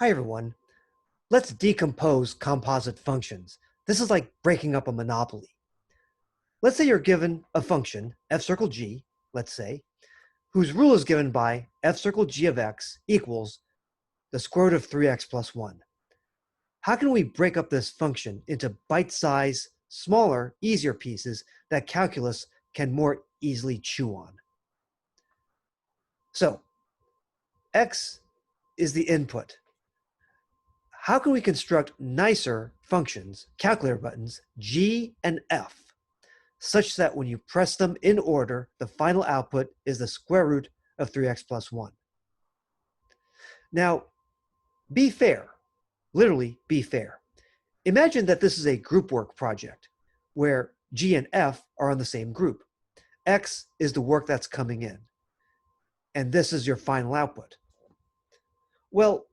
Hi everyone. Let's decompose composite functions. This is like breaking up a monopoly. Let's say you're given a function, f circle g, let's say, whose rule is given by f circle g of x equals the square root of 3x plus 1. How can we break up this function into bite-sized, smaller, easier pieces that calculus can more easily chew on? So, x is the input. How can we construct nicer functions, calculator buttons, g and f, such that when you press them in order, the final output is the square root of 3x plus 1? Now, be fair. Literally, be fair. Imagine that this is a group work project where g and f are on the same group. X is the work that's coming in, and this is your final output. Well,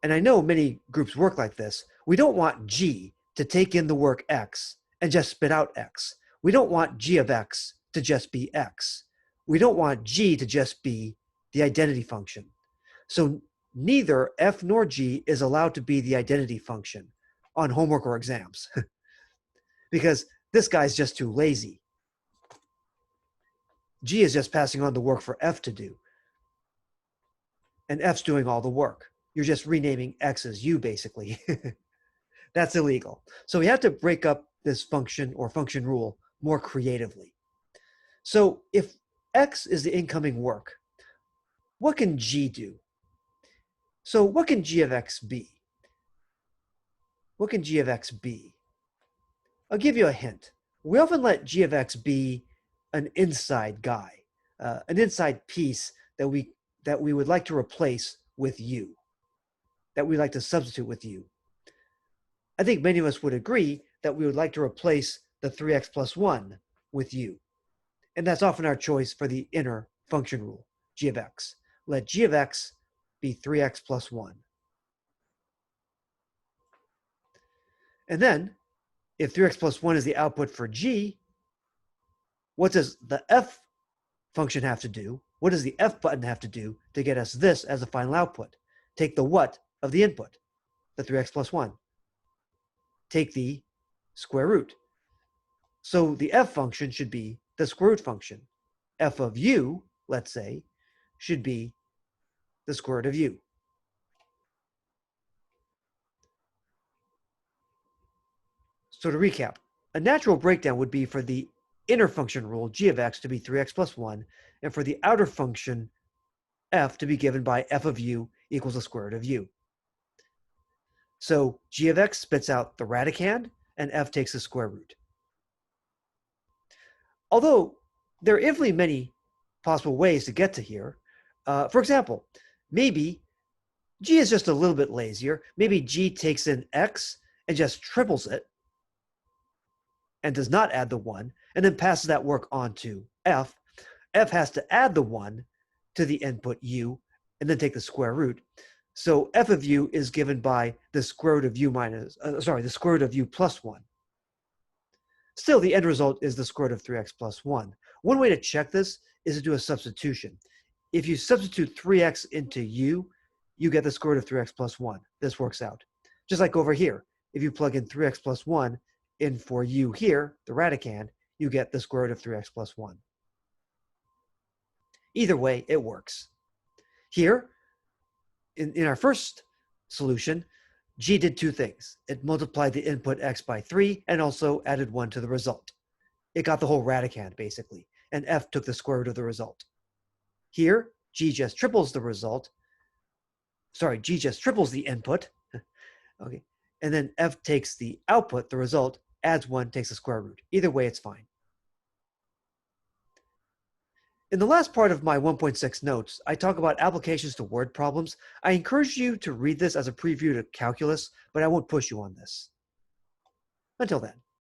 and I know many groups work like this, we don't want G to take in the work X and just spit out X. We don't want G of X to just be X. We don't want G to just be the identity function. So neither F nor G is allowed to be the identity function on homework or exams because this guy's just too lazy. G is just passing on the work for F to do, and F's doing all the work. You're just renaming X as U, basically. That's illegal. So we have to break up this function or function rule more creatively. So if X is the incoming work, what can G do? So what can G of X be? What can G of X be? I'll give you a hint. We often let G of X be an inside guy, an inside piece that we would like to replace with U, that we'd like to substitute with U. I think many of us would agree that we would like to replace the 3x plus 1 with U. And that's often our choice for the inner function rule, g of x. Let g of x be 3x plus 1. And then, if 3x plus 1 is the output for g, what does the f function have to do? What does the f button have to do to get us this as a final output? Take the what of the input, the 3x plus 1. Take the square root. So the f function should be the square root function. F of u, let's say, should be the square root of u. So to recap, a natural breakdown would be for the inner function rule, g of x, to be 3x plus 1, and for the outer function, f, to be given by f of u equals the square root of u. So g of x spits out the radicand, and f takes the square root. Although there are infinitely many possible ways to get to here. For example, maybe g is just a little bit lazier. Maybe g takes in x and just triples it and does not add the 1, and then passes that work on to f. F has to add the 1 to the input u and then take the square root. So f of u is given by the square root of u the square root of u plus 1. Still, the end result is the square root of 3x plus 1. One way to check this is to do a substitution. If you substitute 3x into u, you get the square root of 3x plus 1. This works out. Just like over here, if you plug in 3x plus 1 in for u here, the radicand, you get the square root of 3x plus 1. Either way, it works. Here, in our first solution, g did two things. It multiplied the input x by 3 and also added 1 to the result. It got the whole radicand, basically, and f took the square root of the result. Here, g just triples the result. Sorry, g just triples the input. Okay, and then f takes the output, the result, adds 1, takes the square root. Either way, it's fine. In the last part of my 1.6 notes, I talk about applications to word problems. I encourage you to read this as a preview to calculus, but I won't push you on this. Until then.